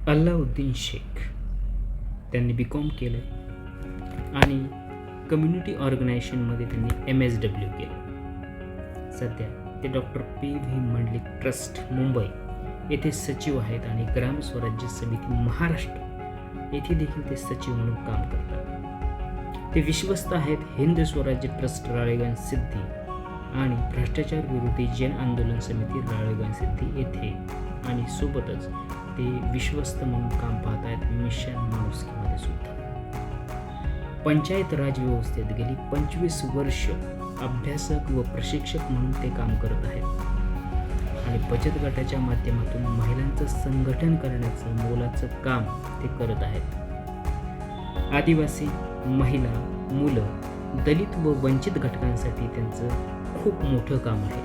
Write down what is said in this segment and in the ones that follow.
अल्लाउद्दीन शेख त्यांनी BCom केलं आणि कम्युनिटी ऑर्गनायझेशनमध्ये त्यांनी MSW केलं. सध्या ते doctor P.V. Mandlik trust Mumbai येथे सचिव आहेत आणि ग्राम स्वराज्य समिती महाराष्ट्र येथे देखील ते सचिव म्हणून काम करतात. ते विश्वस्त आहेत हिंद स्वराज्य ट्रस्ट राळेगण सिद्धी आणि भ्रष्टाचार विरोधी जन आंदोलन समिती राळेगण सिद्धी येथे, आणि सोबतच ते विश्वस्त म्हणून काम पाहत आहेत मिशन माणुसकीमध्ये सुद्धा. पंचायत राज व्यवस्थेत गेली 25 वर्ष अभ्यासक व प्रशिक्षक म्हणून ते काम करत आहेत आणि बचत गटाच्या माध्यमातून महिलांचं संघटन करण्याचं मोलाचं काम ते करत आहेत. आदिवासी महिला, मुलं, दलित व वंचित घटकांसाठी त्यांचं खूप मोठं काम आहे.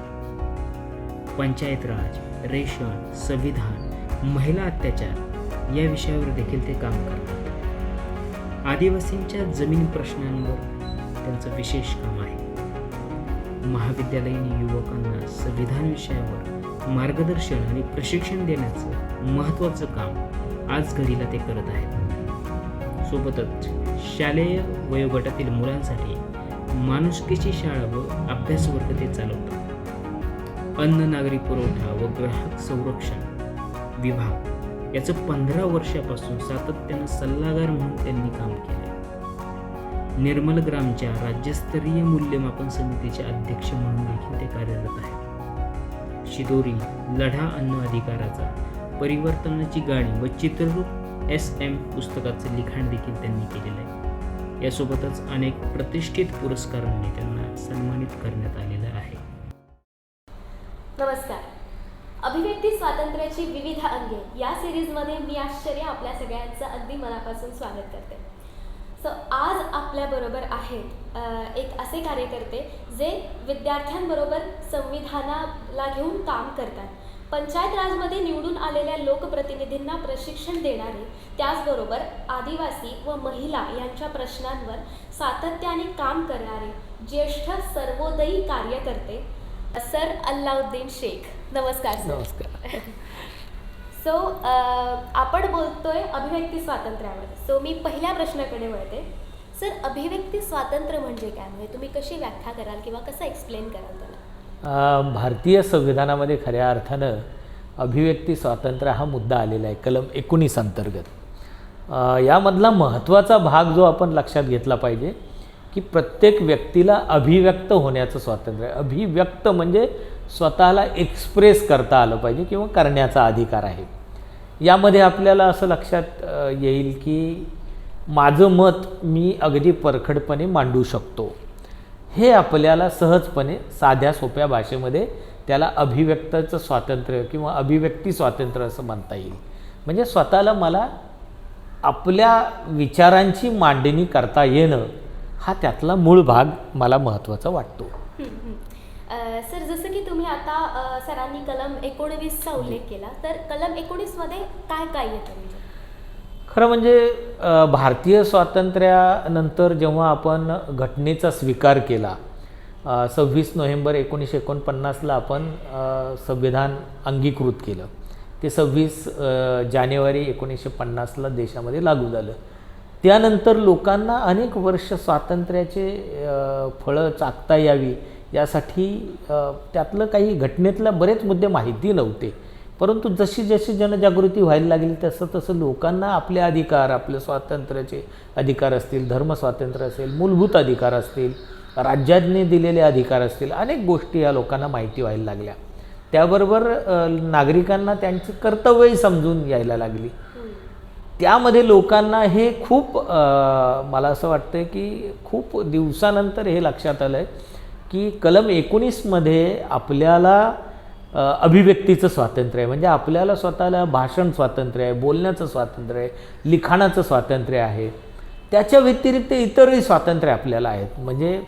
पंचायत राज, रेशन, संविधान, महिला अत्याचार या विषयावर देखील ते काम करतात. आदिवासींच्या जमीन प्रश्नांवर त्यांचं विशेष काम आहे. महाविद्यालयीन युवकांना संविधान विषयावर मार्गदर्शन आणि प्रशिक्षण देण्याचं महत्त्वाचं काम आज घडीला ते करत आहेत. सोबतच शालेय वयोगटातील मुलांसाठी माणुसकीची शाळा व अभ्यास वर्ग ते चालवतात. अन्न नागरी पुरवठा व ग्राहक संरक्षण विभाग याचं 15 वर्षापासून सातत्यानं सल्लागार म्हणून त्यांनी काम केलं. निर्मल ग्रामच्या राज्यस्तरीय मूल्यमापन समितीचे अध्यक्ष म्हणून देखील ते कार्यरत आहेत. शिदोरी, लढा अन्न अधिकाराचा, परिवर्तनाची गाणी व चित्ररूप SM पुस्तकाचे लिखाण देखील त्यांनी केलेलं आहे. यासोबतच अनेक प्रतिष्ठित पुरस्कारांनी त्यांना सन्मानित करण्यात आलेलं आहे. नमस्कार. अभिव्यक्ती स्वातंत्र्याची विविध अंगे या सिरीजमध्ये मी आश्चर्य आपल्या सगळ्यांचं अगदी मनापासून स्वागत करते. आज आपल्याबरोबर आहेत एक असे कार्यकर्ते जे विद्यार्थ्यांबरोबर संविधानाला घेऊन काम करतात. पंचायत राजमध्ये निवडून आलेल्या लोकप्रतिनिधींना प्रशिक्षण देणारे, त्याचबरोबर आदिवासी व महिला यांच्या प्रश्नांवर सातत्याने काम करणारे ज्येष्ठ सर्वोदयी कार्यकर्ते सर अल्लाउद्दीन शेख. नमस्कार सर. नमस्कार. आपण बोलतोय अभिव्यक्ती स्वातंत्र्यावर. मी पहिल्या प्रश्नाकडे वळते. सर, अभिव्यक्ती स्वातंत्र्य म्हणजे काय, म्हणजे तुम्ही कशी व्याख्या कराल किंवा कसं एक्सप्लेन कराल त्याला? भारतीय संविधानामध्ये खऱ्या अर्थानं अभिव्यक्ती स्वातंत्र्य हा मुद्दा आलेला आहे कलम 19 अंतर्गत. यामधला महत्त्वाचा भाग जो आपण लक्षात घेतला पाहिजे की प्रत्येक व्यक्तीला अभिव्यक्त होण्याचं स्वातंत्र्य आहे. अभिव्यक्त म्हणजे स्वतःला एक्सप्रेस करता आलं पाहिजे किंवा करण्याचा अधिकार आहे. यामध्ये आपल्याला असं लक्षात येईल की माझं मत मी अगदी परखडपणे मांडू शकतो. हे आपल्याला सहजपणे साध्या सोप्या भाषेमध्ये त्याला अभिव्यक्ताचं स्वातंत्र्य किंवा अभिव्यक्ती स्वातंत्र्य असं म्हणता येईल. म्हणजे स्वतःला मला आपल्या विचारांची मांडणी करता येणं हा त्यातला मूळ भाग मला महत्त्वाचा वाटतो. सर, जसं की तुम्ही आता सरांनी कलम 19चा उल्लेख केला, तर कलम 19 मध्ये काय काय येतं? म्हणजे खरं म्हणजे भारतीय स्वातंत्र्यानंतर जेव्हा आपण घटनेचा स्वीकार केला, 26 नोव्हेंबर 1949ला आपण संविधान अंगीकृत केलं. ते 26 जानेवारी 1950ला देशामध्ये लागू झालं. त्यानंतर लोकांना अनेक वर्ष स्वातंत्र्याचे फळं चाखता यावी यासाठी त्यातलं काही घटनेतल्या बरेच मुद्दे माहिती नव्हते. परंतु जशी जशी जनजागृती व्हायला लागली तसं तसं लोकांना आपले अधिकार, आपले स्वातंत्र्याचे अधिकार असतील, धर्मस्वातंत्र्य असेल, मूलभूत अधिकार असतील, राज्याने दिलेले अधिकार असतील, अनेक गोष्टी या लोकांना माहिती व्हायला लागल्या. त्याबरोबर नागरिकांना त्यांची कर्तव्यही समजून यायला लागली. त्यामध्ये लोकांना हे खूप मला असं वाटतं की खूप दिवसानंतर हे लक्षात आलं आहे की कलम 19मध्ये आपल्याला अभिव्यक्तीचं स्वातंत्र्य आहे. म्हणजे आपल्याला स्वतःला भाषण स्वातंत्र्य आहे, बोलण्याचं स्वातंत्र्य आहे, लिखाणाचं स्वातंत्र्य आहे. त्याच्या व्यतिरिक्त इतरही स्वातंत्र्य आपल्याला आहेत. म्हणजे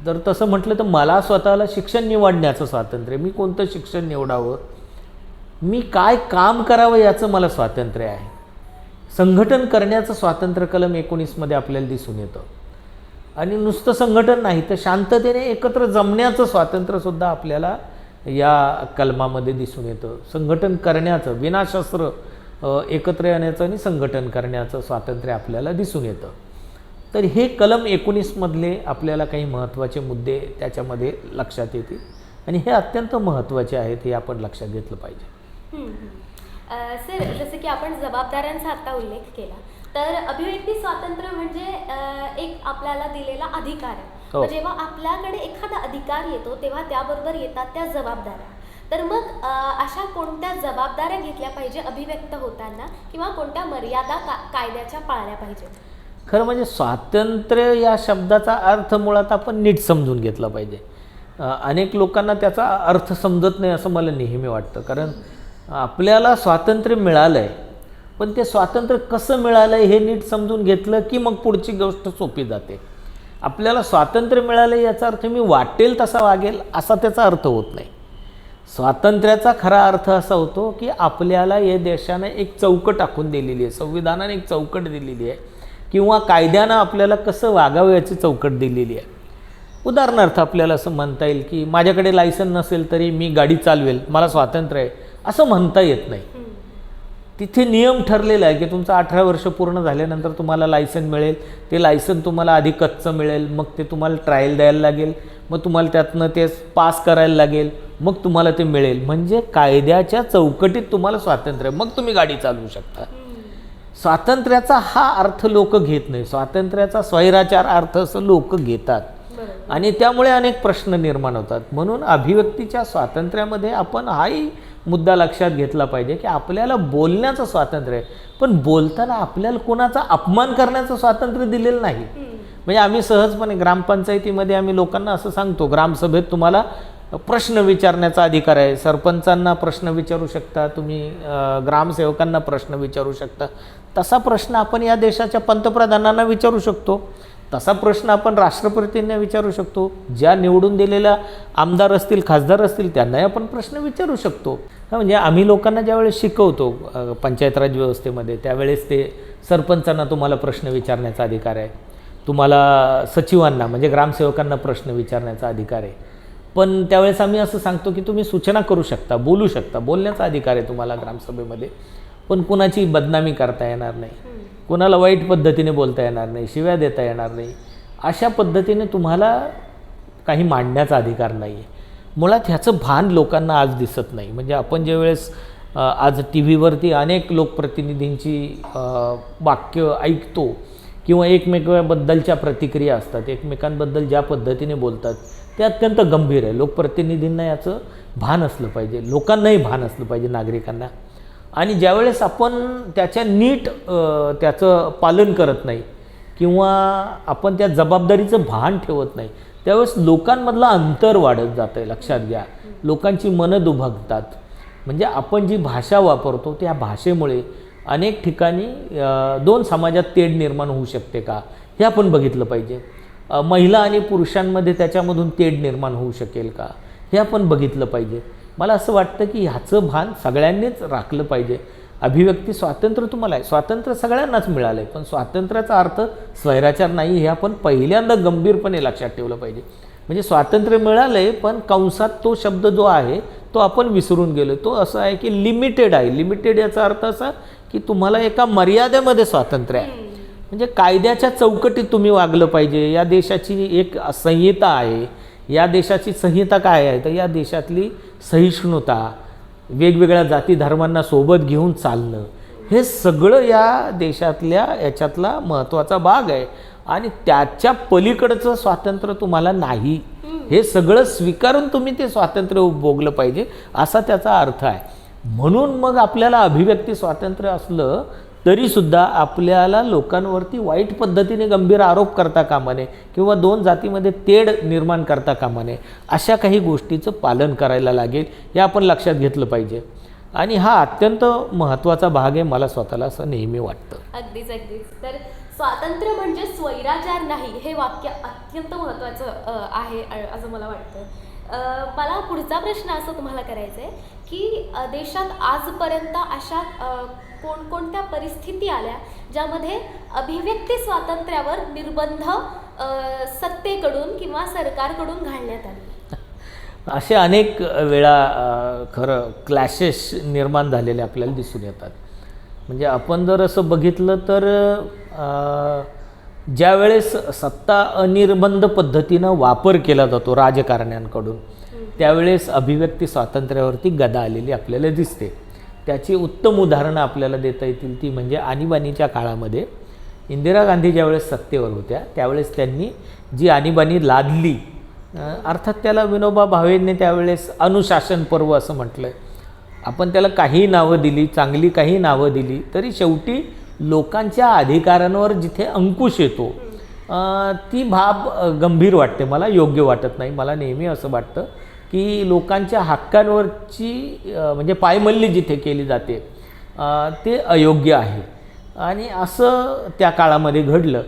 जर तसं म्हटलं तर मला स्वतःला शिक्षण निवडण्याचं स्वातंत्र्य, मी कोणतं शिक्षण निवडावं, मी काय काम करावं याचं मला स्वातंत्र्य आहे. संघटन करण्याचं स्वातंत्र्य कलम 19मध्ये आपल्याला दिसून येतं. आणि नुसतं संघटन नाही तर शांततेने एकत्र जमण्याचं स्वातंत्र्यसुद्धा आपल्याला या कलमामध्ये दिसून येतं. संघटन करण्याचं, विनाशस्त्र एकत्र येण्याचं आणि संघटन करण्याचं स्वातंत्र्य आपल्याला दिसून येतं. तर हे कलम 19मधले आपल्याला काही महत्त्वाचे मुद्दे त्याच्यामध्ये लक्षात येतील आणि हे अत्यंत महत्त्वाचे आहेत, हे आपण लक्षात घेतलं पाहिजे. सर, जसं की आपण जबाबदाऱ्यांचा आता उल्लेख केला, तर अभिव्यक्ती स्वातंत्र्य म्हणजे एक आपल्याला दिलेला अधिकार आहे. हो. मग जेव्हा आपल्याकडे एखादा अधिकार येतो तेव्हा त्याबरोबर येतात त्या जबाबदाऱ्या. तर मग अशा कोणत्या जबाबदाऱ्या घेतल्या पाहिजे अभिव्यक्त होताना, किंवा कोणत्या मर्यादा कायद्याच्या पाळल्या पाहिजेत? खरं म्हणजे स्वातंत्र्य या शब्दाचा अर्थ मुळात आपण नीट समजून घेतला पाहिजे. अनेक लोकांना त्याचा अर्थ समजत नाही असं मला नेहमी वाटतं. कारण आपल्याला स्वातंत्र्य मिळालं आहे, पण ते स्वातंत्र्य कसं मिळालं आहे हे नीट समजून घेतलं की मग पुढची गोष्ट सोपी जाते. आपल्याला स्वातंत्र्य मिळालं याचा अर्थ मी वाटेल तसा वागेल असा त्याचा अर्थ होत नाही. स्वातंत्र्याचा खरा अर्थ असा होतो की आपल्याला या देशाने एक चौकट आखून दिलेली आहे, संविधानाने एक चौकट दिलेली आहे, किंवा कायद्यानं आपल्याला कसं वागावं याची चौकट दिलेली आहे. उदाहरणार्थ आपल्याला असं म्हणता येईल की माझ्याकडे लायसन नसेल तरी मी गाडी चालवेल, मला स्वातंत्र्य आहे असं म्हणता येत नाही. तिथे नियम ठरलेला आहे की तुमचं 18 वर्ष पूर्ण झाल्यानंतर तुम्हाला लायसन मिळेल. ते लायसन तुम्हाला आधी कच्चं मिळेल, मग ते तुम्हाला ट्रायल द्यायला लागेल, मग तुम्हाला त्यातनं ते पास करायला लागेल, मग तुम्हाला ते मिळेल. म्हणजे कायद्याच्या चौकटीत तुम्हाला स्वातंत्र्य, मग तुम्ही गाडी चालवू शकता. स्वातंत्र्याचा हा अर्थ लोक घेत नाही, स्वातंत्र्याचा स्वैराचार अर्थ असं लोक घेतात आणि त्यामुळे अनेक प्रश्न निर्माण होतात. म्हणून अभिव्यक्तीच्या स्वातंत्र्यामध्ये आपण हाही मुद्दा लक्षात घेतला पाहिजे की आपल्याला बोलण्याचं स्वातंत्र्य आहे, पण बोलताना आपल्याला कोणाचा अपमान करण्याचं स्वातंत्र्य दिलेलं नाही. म्हणजे आम्ही सहजपणे ग्रामपंचायतीमध्ये आम्ही लोकांना असं सांगतो, ग्रामसभेत तुम्हाला प्रश्न विचारण्याचा अधिकार आहे, सरपंचांना प्रश्न विचारू शकता तुम्ही, ग्रामसेवकांना प्रश्न विचारू शकता. तसा प्रश्न आपण या देशाच्या पंतप्रधानांना विचारू शकतो, तसा प्रश्न आपण राष्ट्रपतींना विचारू शकतो, ज्या निवडून दिलेल्या आमदार असतील खासदार असतील त्यांनाही आपण प्रश्न विचारू शकतो. म्हणजे आम्ही लोकांना ज्यावेळेस शिकवतो पंचायत राज व्यवस्थेमध्ये त्यावेळेस ते सरपंचांना तुम्हाला प्रश्न विचारण्याचा अधिकार आहे, तुम्हाला सचिवांना म्हणजे ग्रामसेवकांना प्रश्न विचारण्याचा अधिकार आहे. पण त्यावेळेस आम्ही असं सांगतो की तुम्ही सूचना करू शकता, बोलू शकता, बोलण्याचा अधिकार आहे तुम्हाला ग्रामसभेमध्ये, पण कुणाची बदनामी करता येणार नाही, कुणाला वाईट पद्धतीने बोलता येणार नाही, शिव्या देता येणार नाही, अशा पद्धतीने तुम्हाला काही मांडण्याचा अधिकार नाही आहे. मुळात ह्याचं भान लोकांना आज दिसत नाही. म्हणजे आपण ज्यावेळेस आज टी व्हीवरती अनेक लोकप्रतिनिधींची वाक्य ऐकतो किंवा एकमेकांबद्दलच्या प्रतिक्रिया असतात, एकमेकांबद्दल ज्या पद्धतीने बोलतात ते अत्यंत गंभीर आहे. लोकप्रतिनिधींना याचं भान असलं पाहिजे, लोकांनाही भान असलं पाहिजे, नागरिकांना. आणि ज्यावेळेस आपण त्याच्या नीट त्याचं पालन करत नाही किंवा आपण त्या जबाबदारीचं भान ठेवत नाही त्यावेळेस लोकांमधलं अंतर वाढत जातं आहे. लक्षात घ्या, लोकांची मनं दुभगतात. म्हणजे आपण जी भाषा वापरतो त्या भाषेमुळे अनेक ठिकाणी दोन समाजात तेढ निर्माण होऊ शकते का हे आपण बघितलं पाहिजे. महिला आणि पुरुषांमध्ये त्याच्यामधून तेढ निर्माण होऊ शकेल का हे आपण बघितलं पाहिजे. मला असं वाटतं की ह्याचं भान सगळ्यांनीच राखलं पाहिजे. अभिव्यक्ती स्वातंत्र्य तुम्हाला आहे, स्वातंत्र्य सगळ्यांनाच मिळालं आहे, पण स्वातंत्र्याचा अर्थ स्वैराचार नाही हे आपण पहिल्यांदा गंभीरपणे लक्षात ठेवलं पाहिजे. म्हणजे स्वातंत्र्य मिळालं आहे पण कंसात तो शब्द जो आहे तो आपण विसरून गेलो. तो असं आहे की लिमिटेड आहे. लिमिटेड याचा अर्थ असा की तुम्हाला एका मर्यादेमध्ये स्वातंत्र्य आहे, म्हणजे कायद्याच्या चौकटीत तुम्ही वागलं पाहिजे. या देशाची एक संहिता आहे. या देशाची संहिता काय आहे तर या देशातली सहिष्णुता, वेगवेगळ्या जाती धर्मांना सोबत घेऊन चालणं, हे सगळं या देशातल्या याच्यातला महत्त्वाचा भाग आहे. आणि त्याच्या पलीकडचं स्वातंत्र्य तुम्हाला नाही, हे सगळं स्वीकारून तुम्ही ते स्वातंत्र्य उपभोगलं पाहिजे असा त्याचा अर्थ आहे. म्हणून मग आपल्याला अभिव्यक्ती स्वातंत्र्य असलं तरीसुद्धा आपल्याला लोकांवरती वाईट पद्धतीने गंभीर आरोप करता कामा नये किंवा दोन जातीमध्ये तेढ निर्माण करता कामा नये, अशा काही गोष्टीचं पालन करायला लागेल, हे आपण लक्षात घेतलं पाहिजे. आणि हा अत्यंत महत्त्वाचा भाग आहे, मला स्वतःला असं नेहमी वाटतं. अगदीच अगदीच. तर स्वातंत्र्य म्हणजे स्वैराचार नाही हे वाक्य अत्यंत महत्त्वाचं आहे असं मला वाटतं. मला पुढचा प्रश्न असं तुम्हाला करायचा आहे की देशात आजपर्यंत अशा कोणकोणत्या परिस्थिती आल्या ज्यामध्ये अभिव्यक्ती स्वातंत्र्यावर निर्बंध सत्तेकडून किंवा सरकारकडून घालण्यात आले? असे अनेक वेळा खरं क्लॅशेस निर्माण झालेले आपल्याला दिसून येतात. म्हणजे आपण जर असं बघितलं तर ज्यावेळेस सत्ता अनिर्बंध पद्धतीनं वापर केला जातो राजकारण्यांकडून, त्यावेळेस अभिव्यक्ती स्वातंत्र्यावरती गदा आलेली आपल्याला दिसते. त्याची उत्तम उदाहरणं आपल्याला देता येतील. ती म्हणजे आणीबाणीच्या काळामध्ये इंदिरा गांधी ज्यावेळेस सत्तेवर होत्या त्यावेळेस त्यांनी जी आणीबाणी लादली, अर्थात त्याला विनोबा भावेंनी त्यावेळेस अनुशासन पर्व असं म्हटलं. आपण त्याला काही नावं दिली, चांगली काही नावं दिली, तरी शेवटी लोकांच्या अधिकारांवर जिथे अंकुश येतो ती बाब गंभीर वाटते, मला योग्य वाटत नाही. मला नेहमी असं वाटतं की लोकांच्या हक्कांवरची म्हणजे पायमल्ली जिथे केली जाते ते अयोग्य आहे. आणि असं त्या काळामध्ये घडलं.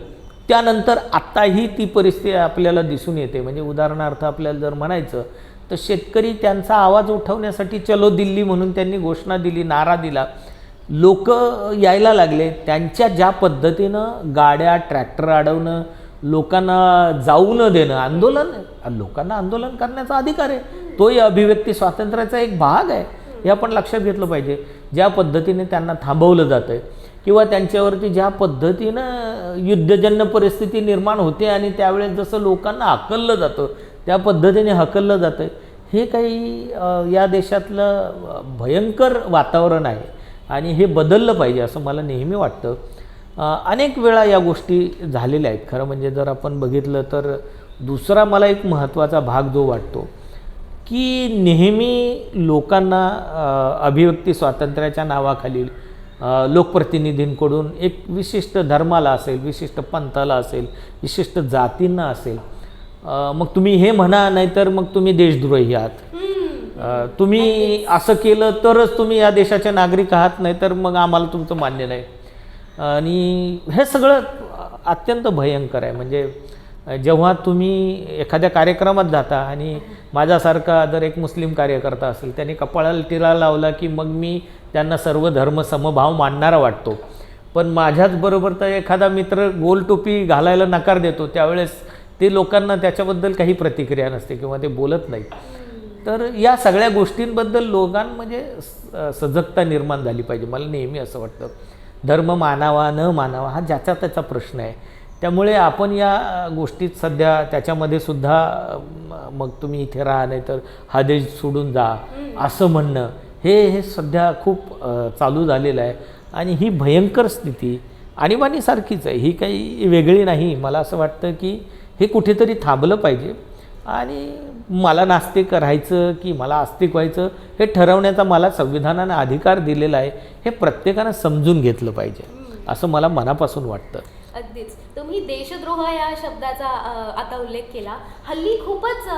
त्यानंतर आत्ताही ती परिस्थिती आपल्याला दिसून येते. म्हणजे उदाहरणार्थ आपल्याला जर म्हणायचं तर शेतकरी त्यांचा आवाज उठवण्यासाठी चलो दिल्ली म्हणून त्यांनी घोषणा दिली, नारा दिला. लोक यायला लागले. त्यांच्या ज्या पद्धतीनं गाड्या ट्रॅक्टर अडवणं, लोकांना जाऊ न देणं, आंदोलन, लोकांना आंदोलन करण्याचा अधिकार आहे, तोही अभिव्यक्ती स्वातंत्र्याचा एक भाग आहे, हे आपण लक्षात घेतलं पाहिजे. ज्या पद्धतीने त्यांना थांबवलं जातं आहे किंवा त्यांच्यावरती ज्या पद्धतीनं युद्धजन्य परिस्थिती निर्माण होते आणि त्यावेळेस जसं लोकांना हकललं जातं त्या पद्धतीने हकललं जातं आहे, हे काही या देशातलं भयंकर वातावरण आहे आणि हे बदललं पाहिजे असं मला नेहमी वाटतं. अनेक वेळा या गोष्टी झालेल्या आहेत. खरं म्हणजे जर आपण बघितलं तर दुसरा मला एक महत्त्वाचा भाग जो वाटतो की नेहमी लोकांना अभिव्यक्ती स्वातंत्र्याच्या नावाखाली लोकप्रतिनिधींकडून एक विशिष्ट धर्माला असेल, विशिष्ट पंथाला असेल, विशिष्ट जातींना असेल, मग तुम्ही हे म्हणा, नाहीतर मग तुम्ही देशद्रोही आहात, तुम्ही असं केलं तरच तुम्ही या देशाचे नागरिक आहात, नाहीतर मग आम्हाला तुमचं मान्य नाही. आणि हे सगळं अत्यंत भयंकर आहे. म्हणजे जेव्हा तुम्ही एखाद्या कार्यक्रमात जाता आणि माझ्यासारखा जर एक मुस्लिम कार्यकर्ता असेल, त्याने कपाळाला टिळा लावला की मग मी त्यांना सर्व धर्म समभाव मानणारा वाटतो. पण माझ्याचबरोबर तर एखादा मित्र गोल टोपी घालायला नकार देतो, त्यावेळेस ते लोकांना त्याच्याबद्दल काही प्रतिक्रिया नसते किंवा ते बोलत नाहीत. तर या सगळ्या गोष्टींबद्दल लोकांमध्ये सजगता निर्माण झाली पाहिजे. मला नेहमी असं वाटतं धर्म मानावा न मानावा हा ज्याचा त्याचा प्रश्न आहे. त्यामुळे आपण या गोष्टीत सध्या त्याच्यामध्ये सुद्धा मग तुम्ही इथे राहा, नाही तर हा देश सोडून जा असं म्हणणं हे सध्या खूप चालू झालेलं आहे. आणि ही भयंकर स्थिती आणीबाणीसारखीच आहे, ही काही वेगळी नाही. मला असं वाटतं की हे कुठेतरी थांबलं पाहिजे आणि मला नास्तिक राहायचं की मला आस्तिक व्हायचं हे ठरवण्याचा मला संविधानाने अधिकार दिलेला आहे, हे प्रत्येकानं समजून घेतलं पाहिजे असं मला मनापासून वाटतं. अगदीच. तुम्ही देशद्रोह या शब्दाचा आता उल्लेख केला. हल्ली खूपच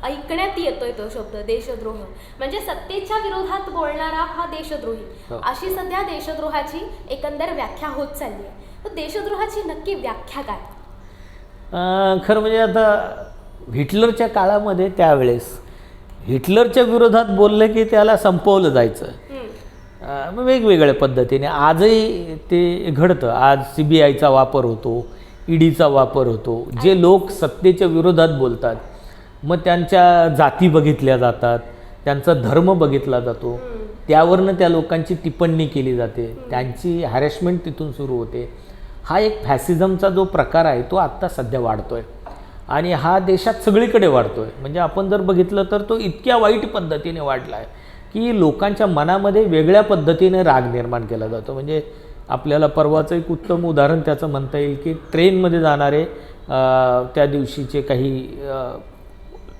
ऐकण्यात येतोय तो शब्द देशद्रोह, म्हणजे सत्तेच्या विरोधात बोलणारा हा देशद्रोही, अशी सध्या देशद्रोहाची एकंदर व्याख्या होत चालली आहे. तर देशद्रोहाची नक्की व्याख्या काय? खरं म्हणजे आता हिटलरच्या काळामध्ये त्यावेळेस हिटलरच्या विरोधात बोललं की त्याला संपवलं जायचं. वेगवेगळ्या पद्धतीने आजही ते घडतं. आज CBIचा वापर होतो, EDचा वापर होतो. जे लोक सत्तेच्या विरोधात बोलतात मग त्यांच्या जाती बघितल्या जातात, त्यांचा धर्म बघितला जातो, त्यावरनं त्या लोकांची टिप्पणी केली जाते, त्यांची हॅरेसमेंट तिथून सुरू होते. हा एक फॅसिझमचा जो प्रकार आहे तो आत्ता सध्या वाढतो आहे आणि हा देशात सगळीकडे वाढतो आहे. म्हणजे आपण जर बघितलं तर तो इतक्या वाईट पद्धतीने वाढला आहे की लोकांच्या मनामध्ये वेगळ्या पद्धतीने राग निर्माण केला जातो. म्हणजे आपल्याला परवाचं एक उत्तम उदाहरण त्याचं म्हणता येईल की ट्रेनमध्ये जाणारे त्या दिवशीचे काही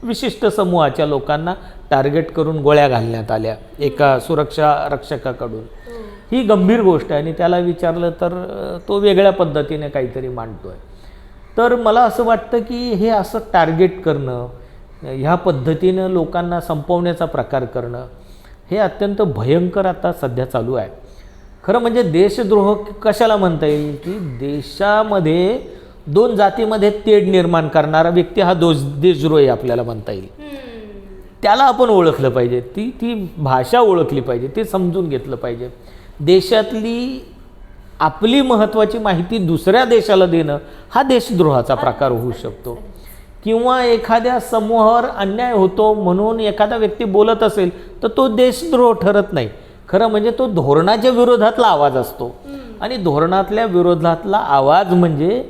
विशिष्ट समूहाच्या लोकांना टार्गेट करून गोळ्या घालण्यात आल्या एका सुरक्षा रक्षकाकडून. ही गंभीर गोष्ट आहे आणि त्याला विचारलं तर तो वेगळ्या पद्धतीने काहीतरी मांडतो आहे. तर मला असं वाटतं की हे असं टार्गेट करणं, ह्या पद्धतीनं लोकांना संपवण्याचा प्रकार करणं हे अत्यंत भयंकर आता सध्या चालू आहे. खरं म्हणजे देशद्रोह कशाला म्हणता येईल की देशामध्ये दोन जातीमध्ये तेढ निर्माण करणारा व्यक्ती हा देशद्रोही आपल्याला म्हणता येईल. त्याला आपण ओळखलं पाहिजे, ती भाषा ओळखली पाहिजे, ते समजून घेतलं पाहिजे. देशातली आपली महत्त्वाची माहिती दुसऱ्या देशाला देणं हा देशद्रोहाचा प्रकार होऊ शकतो. किंवा एखाद्या समूहावर अन्याय होतो म्हणून एखादा व्यक्ती बोलत असेल तर तो देशद्रोह ठरत नाही. खरं म्हणजे तो धोरणाच्या विरोधातला आवाज असतो. आणि धोरणातल्या विरोधातला आवाज म्हणजे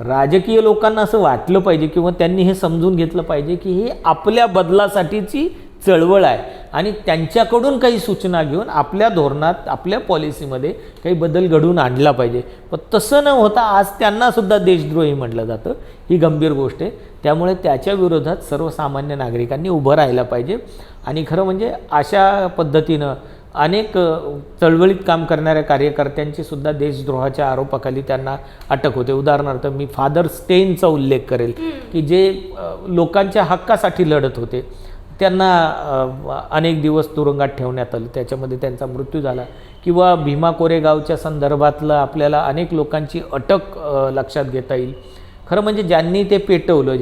राजकीय लोकांना असं वाटलं पाहिजे किंवा त्यांनी हे समजून घेतलं पाहिजे की ही आपल्या बदलासाठीची चळवळ आहे आणि त्यांच्याकडून काही सूचना घेऊन आपल्या धोरणात आपल्या पॉलिसीमध्ये काही बदल घडवून आणला पाहिजे. पण तसं न होता आज त्यांनासुद्धा देशद्रोही म्हटलं जातं. ही गंभीर गोष्ट आहे. त्यामुळे त्याच्या विरोधात सर्वसामान्य नागरिकांनी उभं राहायला पाहिजे. आणि खरं म्हणजे अशा पद्धतीनं अनेक चळवळीत काम करणाऱ्या कार्यकर्त्यांची सुद्धा देशद्रोहाच्या आरोपाखाली त्यांना अटक होते. उदाहरणार्थ मी फादर स्टेनचा उल्लेख करेल की जे लोकांच्या हक्कासाठी लढत होते. त्यांना अनेक दिवस तुरुंगात ठेवण्यात आलं, त्याच्यामध्ये त्यांचा मृत्यू झाला. किंवा भीमा कोरेगावच्या संदर्भातलं आपल्याला अनेक लोकांची अटक लक्षात घेता येईल. खरं म्हणजे ज्यांनी ते पेटवलं,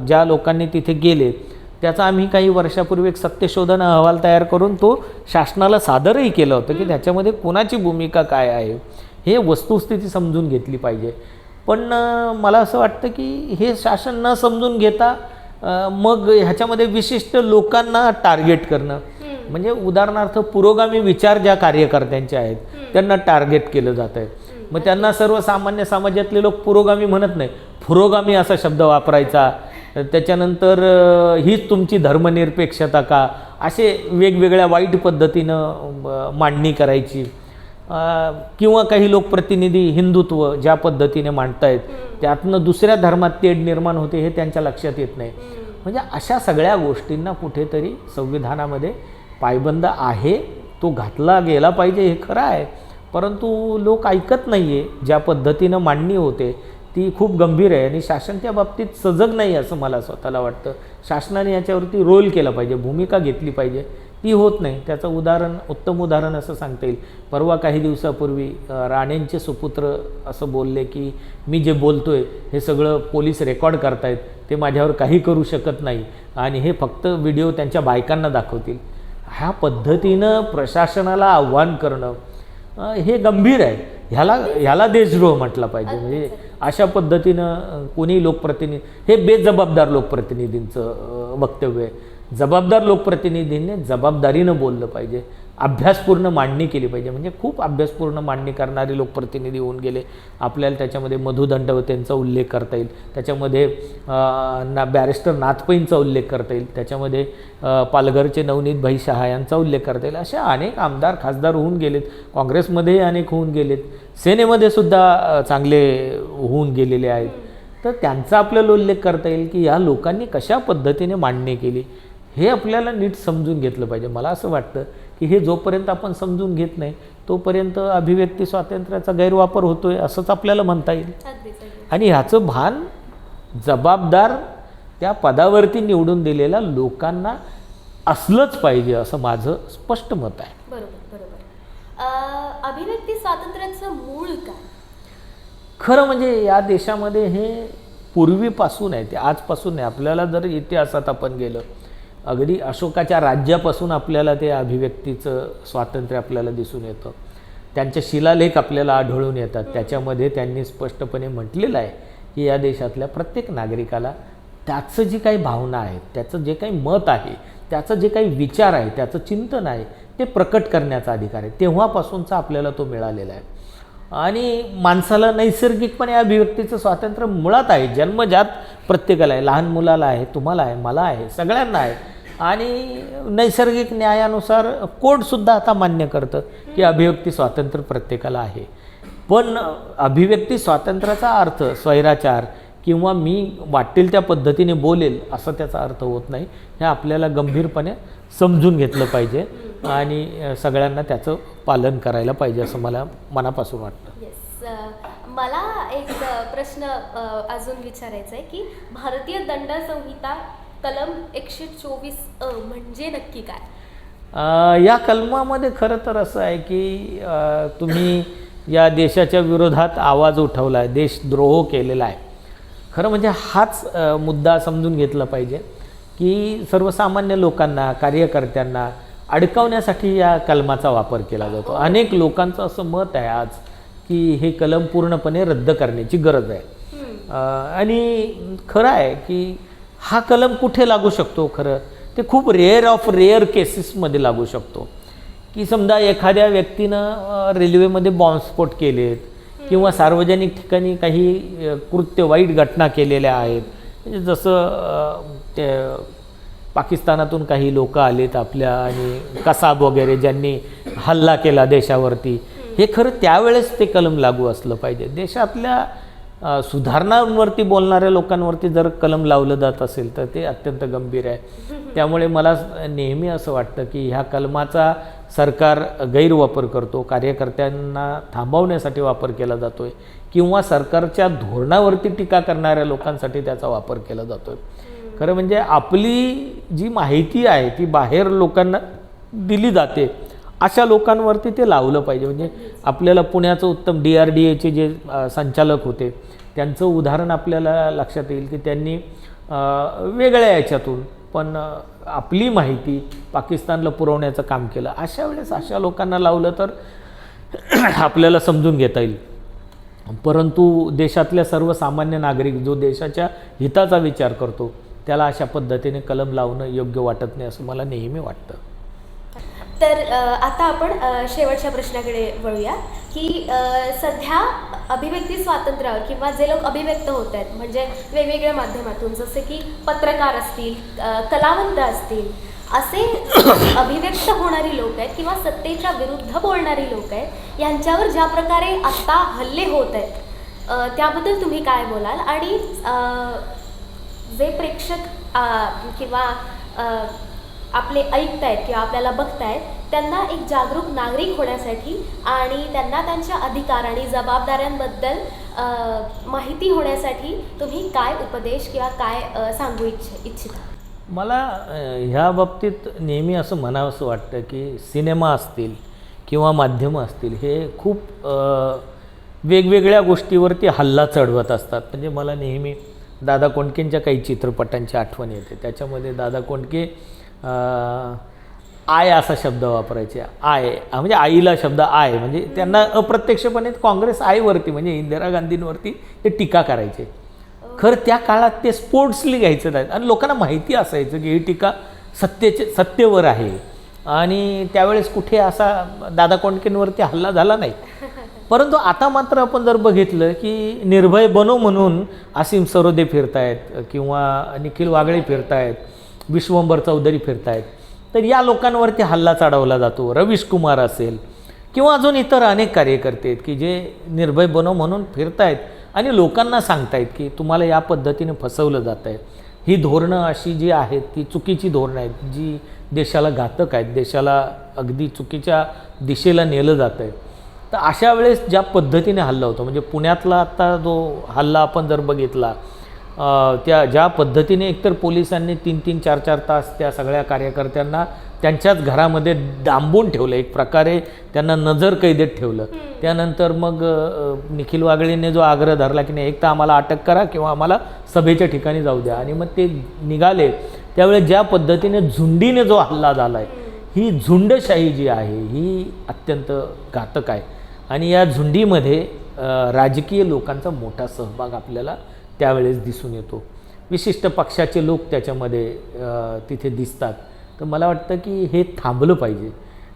ज्या लोकांनी तिथे गेले, त्याचा आम्ही काही वर्षापूर्वी एक सत्यशोधन अहवाल तयार करून तो शासनाला सादरही केलं होतं की त्याच्यामध्ये कोणाची भूमिका काय आहे हे वस्तुस्थिती समजून घेतली पाहिजे. पण मला असं वाटतं की हे शासन न समजून घेता मग ह्याच्यामध्ये विशिष्ट लोकांना टार्गेट करणं, म्हणजे उदाहरणार्थ पुरोगामी विचार ज्या कार्यकर्त्यांचे आहेत त्यांना टार्गेट केलं जात आहे. मग त्यांना सर्वसामान्य समाजातले लोक पुरोगामी म्हणत नाही, पुरोगामी असा शब्द वापरायचा. त्याच्यानंतर हीच तुमची धर्मनिरपेक्षता का, असे वेगवेगळ्या वाईट पद्धतीनं मांडणी करायची. किंवा काही लोकप्रतिनिधी हिंदुत्व ज्या पद्धतीने मांडतायत त्यातनं दुसऱ्या धर्मात तेढ निर्माण होते हे त्यांच्या लक्षात येत नाही. म्हणजे अशा सगळ्या गोष्टींना कुठेतरी संविधानामध्ये पायबंद आहे, तो घातला गेला पाहिजे हे खरं आहे. परंतु लोक ऐकत नाही आहे. ज्या पद्धतीनं मांडणी होते ती खूप गंभीर आहे आणि शासन त्या बाबतीत सजग नाही असं मला स्वतःला वाटतं. शासनाने याच्यावरती रोल केला पाहिजे, भूमिका घेतली पाहिजे, ती होत नाही. त्याचं उत्तम उदाहरण असं सांगता येईल. परवा काही दिवसापूर्वी राणेंचे सुपुत्र असं बोलले की मी जे बोलतोय हे सगळं पोलीस रेकॉर्ड करतायत, ते माझ्यावर काही करू शकत नाही आणि हे फक्त व्हिडिओ त्यांच्या बायकांना दाखवतील. ह्या पद्धतीनं प्रशासनाला आव्हान करणं हे गंभीर आहे. ह्याला देशद्रोह म्हटलं पाहिजे. म्हणजे अशा पद्धतीनं कोणी लोकप्रतिनिधी, हे बेजबाबदार लोकप्रतिनिधींचं वक्तव्य आहे. जबाबदार लोकप्रतिनिधींनी जबाबदारीनं बोललं पाहिजे, अभ्यासपूर्ण मांडणी केली पाहिजे. म्हणजे खूप अभ्यासपूर्ण मांडणी करणारे लोकप्रतिनिधी होऊन गेले. आपल्याला त्याच्यामध्ये मधु दंडवतेंचा उल्लेख करता येईल, त्याच्यामध्ये बॅरिस्टर नाथपैंचा उल्लेख करता येईल, त्याच्यामध्ये पालघरचे नवनीत भाई शहा यांचा उल्लेख करता येईल. अशा अनेक आमदार खासदार होऊन गेलेत, काँग्रेसमध्येही अनेक होऊन गेलेत, सेनेमध्ये सुद्धा चांगले होऊन गेलेले आहेत. तर त्यांचा आपल्याला उल्लेख करता येईल की या लोकांनी कशा पद्धतीने मांडणी केली हे आपल्याला नीट समजून घेतलं पाहिजे. मला असं वाटतं की हे जोपर्यंत आपण समजून घेत नाही तोपर्यंत अभिव्यक्ती स्वातंत्र्याचा गैरवापर होतोय असंच आपल्याला म्हणता येईल. आणि ह्याचं भान जबाबदार त्या पदावरती निवडून दिलेल्या लोकांना असलंच पाहिजे असं माझं स्पष्ट मत आहे. बरोबर बरोबर. अभिव्यक्ती स्वातंत्र्याचं मूळ काय? खरं म्हणजे या देशामध्ये हे पूर्वीपासून आहे, ते आजपासून नाही. आपल्याला जर इतिहासात आपण गेलं अगदी अशोकाच्या राज्यापासून आपल्याला ते अभिव्यक्तीचं स्वातंत्र्य आपल्याला दिसून येतं. त्यांचे शिलालेख आपल्याला आढळून येतात. त्याच्यामध्ये त्यांनी स्पष्टपणे म्हटलेलं आहे की या देशातल्या प्रत्येक नागरिकाला त्याचं जी काही भावना आहे, त्याचं जे काही मत आहे, त्याचं जे काही विचार आहे, त्याचं चिंतन आहे ते प्रकट करण्याचा अधिकार आहे. तेव्हापासूनचा आपल्याला तो मिळालेला आहे. आणि माणसाला नैसर्गिकपणे अभिव्यक्तीचं स्वातंत्र्य मुळात आहे, जन्मजात प्रत्येकाला आहे, लहान मुलाला आहे, तुम्हाला आहे, मला आहे, सगळ्यांना आहे. आणि नैसर्गिक न्यायानुसार कोर्टसुद्धा आता मान्य करतं की अभिव्यक्ती स्वातंत्र्य प्रत्येकाला आहे. पण अभिव्यक्ती स्वातंत्र्याचा अर्थ स्वैराचार किंवा मी वाटेल त्या पद्धतीने बोलेल असं त्याचा अर्थ होत नाही. हे आपल्याला गंभीरपणे समजून घेतलं पाहिजे आणि सगळ्यांना त्याचं पालन करायला पाहिजे असं मला मनापासून वाटतं. येस, मला एक प्रश्न अजून विचारायचा आहे की भारतीय दंड संहिता कलम 124 म्हणजे नक्की काय? या कलमामध्ये खरं तर असं आहे की तुम्ही या देशाच्या विरोधात आवाज उठवला आहे, देशद्रोह केलेला आहे. खरं म्हणजे हाच मुद्दा समजून घेतला पाहिजे की सर्वसामान्य लोकांना, कार्यकर्त्यांना अडकवण्यासाठी या कलमाचा वापर केला जातो. अनेक लोकांचं असं मत आहे आज की हे कलम पूर्णपणे रद्द करण्याची गरज आहे. आणि खरं आहे की हा कलम कुठे लागू शकतो? खरं ते खूप रेअर ऑफ रेअर केसेसमध्ये लागू शकतो की समजा एखाद्या व्यक्तीनं रेल्वेमध्ये बॉम्बस्फोट केलेत किंवा सार्वजनिक ठिकाणी काही कृत्य वाईट घटना केलेल्या आहेत, म्हणजे जसं ते पाकिस्तानातून काही लोक आलेत आपल्या आणि कसाब वगैरे ज्यांनी हल्ला केला देशावरती, हे खरं त्यावेळेस ते कलम लागू असलं पाहिजे. देशातल्या सुधारणांवरती बोलणाऱ्या लोकांवरती जर कलम लावलं जात असेल तर ते अत्यंत गंभीर आहे. त्यामुळे मला नेहमी असं वाटतं की ह्या कलमाचा सरकार गैरवापर करतो, कार्यकर्त्यांना थांबवण्यासाठी वापर केला जातो आहे किंवा सरकारच्या धोरणावरती टीका करणाऱ्या लोकांसाठी त्याचा वापर केला जातो आहे. खरं म्हणजे आपली जी माहिती आहे ती बाहेर लोकांना दिली जाते, अशा लोकांवरती ते लावलं पाहिजे. म्हणजे आपल्याला पुण्याचं उत्तम DRDAचे जे संचालक होते त्यांचं उदाहरण आपल्याला लक्षात येईल की त्यांनी वेगळ्या याच्यातून पण आपली माहिती पाकिस्तानला पुरवण्याचं काम केलं. अशा वेळेस अशा लोकांना लावलं तर आपल्याला समजून घेता येईल. परंतु देशातल्या सर्वसामान्य नागरिक जो देशाच्या हिताचा विचार करतो त्याला अशा पद्धतीने कलम लावणं योग्य वाटत नाही असं मला नेहमी वाटतं. तर आता आपण शेवटच्या प्रश्नाकडे वळूया की सध्या अभिव्यक्ती स्वातंत्र्यावर किंवा जे लोक अभिव्यक्त होत आहेत म्हणजे वेगवेगळ्या माध्यमातून, जसे की पत्रकार असतील, कलावंत असतील, असे अभिव्यक्त होणारी लोक आहेत किंवा सत्तेच्या विरुद्ध बोलणारी लोक आहेत, यांच्यावर ज्या प्रकारे आत्ता हल्ले होत आहेत त्याबद्दल तुम्ही काय बोलाल? आणि जे प्रेक्षक किंवा आपले ऐकतायत किंवा आपल्याला बघतायत त्यांना एक जागरूक नागरिक होण्यासाठी आणि त्यांना त्यांच्या अधिकार आणि जबाबदाऱ्यांबद्दल माहिती होण्यासाठी तुम्ही काय उपदेश किंवा काय सांगू इच्छिता? मला ह्या बाबतीत नेहमी असं म्हणावंसं वाटतं की सिनेमा असतील किंवा माध्यमं असतील हे खूप वेगवेगळ्या गोष्टीवरती हल्ला चढवत असतात. म्हणजे मला नेहमी दादा कोंडकेंच्या काही चित्रपटांची आठवण येते. त्याच्यामध्ये दादा कोंडके आय असा शब्द वापरायचे. आय म्हणजे आईला शब्द आय म्हणजे त्यांना अप्रत्यक्षपणे काँग्रेस आयवरती म्हणजे इंदिरा गांधींवरती ते टीका करायचे. खरं त्या काळात ते स्पोर्ट्सली घ्यायचं नाही आणि लोकांना माहिती असायचं की ही टीका सत्तेवर आहे आणि त्यावेळेस कुठे असा दादा कोंडकेंवरती हल्ला झाला नाही. परंतु आता मात्र आपण जर बघितलं की निर्भय बनो म्हणून असीम सरोदे फिरतायत किंवा निखिल वागळे फिरतायत, विश्वंभर चौधरी फिरतायत, तर या लोकांवरती हल्ला चढवला जातो. रवीश कुमार असेल किंवा अजून इतर अनेक कार्यकर्ते आहेत की जे निर्भय बनो म्हणून फिरतायत आणि लोकांना सांगतायत की तुम्हाला या पद्धतीने फसवलं जात आहे. ही धोरणं अशी जी आहेत ती चुकीची धोरणं आहेत, जी देशाला घातक आहेत, देशाला अगदी चुकीच्या दिशेला नेलं जातं आहे. तर अशा वेळेस ज्या पद्धतीने हल्ला होतो म्हणजे पुण्यातला आत्ता जो हल्ला आपण जर बघितला त्या ज्या पद्धतीने एकतर पोलिसांनी 3-3, 4-4 तास त्या सगळ्या कार्यकर्त्यांना त्यांच्याच घरामध्ये डांबून ठेवलं, एक प्रकारे त्यांना नजर कैदेत ठेवलं. त्यानंतर मग निखिल वागळेने जो आग्रह धरला की नाही एक तर आम्हाला अटक करा किंवा आम्हाला सभेच्या ठिकाणी जाऊ द्या आणि मग ते निघाले. त्यावेळेस ज्या पद्धतीने झुंडीने जो हल्ला झाला आहे ही झुंडशाही जी आहे ही अत्यंत घातक आहे आणि या झुंडीमध्ये राजकीय लोकांचा मोठा सहभाग आपल्याला त्यावेळेस दिसून येतो. विशिष्ट पक्षाचे लोक त्याच्यामध्ये तिथे दिसतात. तर मला वाटतं की हे थांबलं पाहिजे.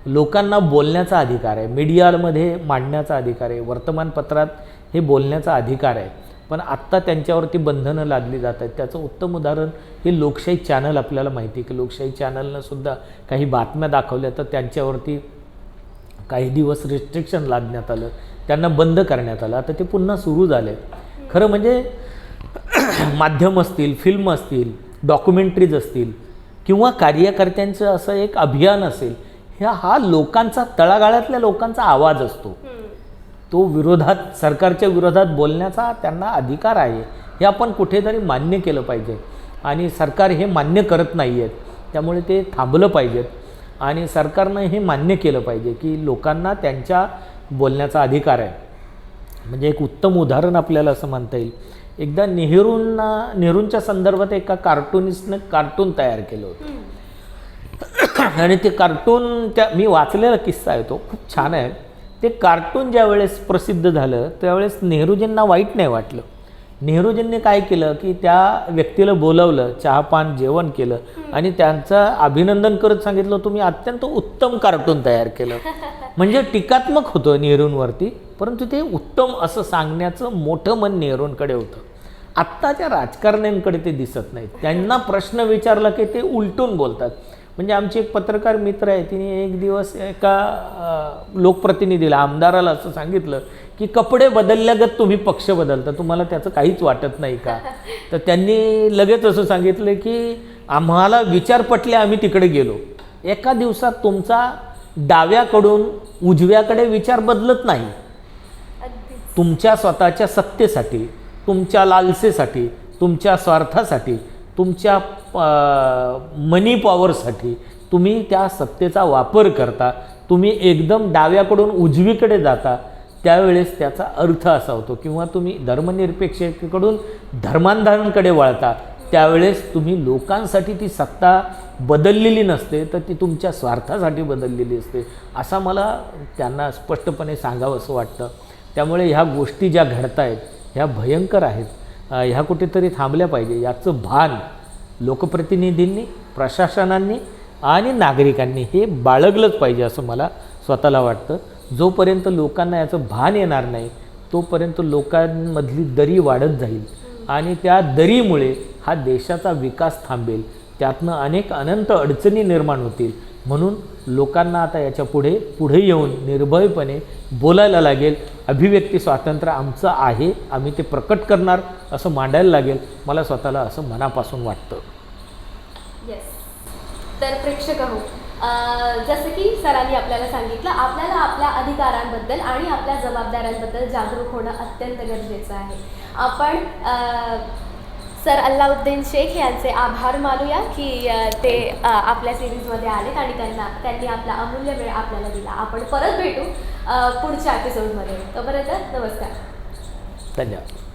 लोकांना बोलण्याचा अधिकार आहे, मीडियामध्ये मांडण्याचा अधिकार आहे, वर्तमानपत्रात हे बोलण्याचा अधिकार आहे. पण आत्ता त्यांच्यावरती बंधनं लादली जात आहेत. त्याचं उत्तम उदाहरण हे लोकशाही चॅनल आपल्याला माहिती आहे की लोकशाही चॅनलनंसुद्धा काही बातम्या दाखवल्या तर त्यांच्यावरती काही दिवस रिस्ट्रिक्शन लादण्यात आलं, त्यांना बंद करण्यात आलं. आता ते पुन्हा सुरू झाले. खरं म्हणजे माध्यम असतील, फिल्म असतील, डॉक्युमेंटरीज असतील किंवा कार्यकर्त्यांचं असं एक अभियान असेल, हा लोकांचा तळागाळातल्या लोकांचा आवाज असतो. तो विरोधात सरकारच्या विरोधात बोलण्याचा त्यांना अधिकार आहे. हे आपण कुठेतरी मान्य केलं पाहिजे आणि सरकार हे मान्य करत नाही आहेत. त्यामुळे ते थांबलं पाहिजेत आणि सरकारनं हे मान्य केलं पाहिजे की लोकांना त्यांच्या बोलण्याचा अधिकार आहे. म्हणजे एक उत्तम उदाहरण आपल्याला असं म्हणता येईल. एकदा नेहरूंच्या संदर्भात एका कार्टुनिस्टनं कार्टून तयार केलं होतं आणि ते कार्टून मी वाचलेला किस्सा आहे, तो खूप छान आहे. ते कार्टून ज्या वेळेस प्रसिद्ध झालं त्यावेळेस नेहरूजींना वाईट नाही वाटलं नेहरूजींनी काय केलं की त्या व्यक्तीला बोलवलं, चहापान जेवण केलं आणि त्यांचं अभिनंदन करत सांगितलं तुम्ही अत्यंत उत्तम कार्टून तयार केलं. म्हणजे टीकात्मक होतं नेहरूंवरती, परंतु ते उत्तम असं सांगण्याचं मोठं मन नेहरूंकडे होतं. आत्ताच्या राजकारण्यांकडे ते दिसत नाहीत. त्यांना प्रश्न विचारला की ते उलटून बोलतात. म्हणजे आमचे एक पत्रकार मित्र आहे, तिने एक दिवस एका लोकप्रतिनिधीला, आमदाराला असं सांगितलं की कपडे बदलल्यागत तुम्ही पक्ष बदलता, तुम्हाला त्याचं काहीच वाटत नाही का? तर त्यांनी लगेच असं सांगितलं की आम्हाला विचार पटले, आम्ही तिकडे गेलो. एका दिवसात तुमचा डाव्याकडून उजव्याकडे विचार बदलत नाही. तुमच्या स्वतःच्या सत्तेसाठी, तुमच्या लालसेसाठी, तुमच्या स्वार्थासाठी, तुमच्या मनी पॉवरसाठी तुम्ही त्या सत्तेचा वापर करता. तुम्ही एकदम डाव्याकडून उजवीकडे जाता, त्यावेळेस त्याचा अर्थ असा होतो. किंवा तुम्ही धर्मनिरपेक्षतेकडून धर्मांधांकडे वळता, त्यावेळेस तुम्ही लोकांसाठी ती सत्ता बदललेली नसते, तर ती तुमच्या स्वार्थासाठी बदललेली असते, असा मला त्यांना स्पष्टपणे सांगावं असं वाटतं. त्यामुळे ह्या गोष्टी ज्या घडत आहेत ह्या भयंकर आहेत. ह्या कुठेतरी थांबल्या पाहिजे. याचं भान लोकप्रतिनिधींनी, प्रशासनांनी आणि नागरिकांनी हे बाळगलंच पाहिजे असं मला स्वतःला वाटतं. जोपर्यंत लोकांना याचं भान येणार नाही तोपर्यंत लोकांमधली दरी वाढत जाईल आणि त्या दरीमुळे हा देशाचा विकास थांबेल. त्यातनं अनेक अनंत अडचणी निर्माण होतील. म्हणून लोकांना आता याच्या पुढे येऊन निर्भयपणे बोलायला लागेल. अभिव्यक्ती स्वातंत्र्य आमचं आहे, आम्ही ते प्रकट करणार असं मांडायला लागेल. मला स्वतःला असं मनापासून वाटतं. येस. तर प्रेक्षक हो, जसं की सरांनी आपल्याला सांगितलं, आपल्याला आपल्या अधिकारांबद्दल आणि आपल्या जबाबदाऱ्यांबद्दल जागरूक होणं अत्यंत गरजेचं आहे. आपण सर अल्लाउद्दीन शेख यांचे आभार मानूया की ते आपल्या सिरीजमध्ये आलेत आणि त्यांनी आपला अमूल्य वेळ आपल्याला दिला. आपण परत भेटू पुढच्या एपिसोडमध्ये. तोपर्यंत नमस्कार. धन्यवाद.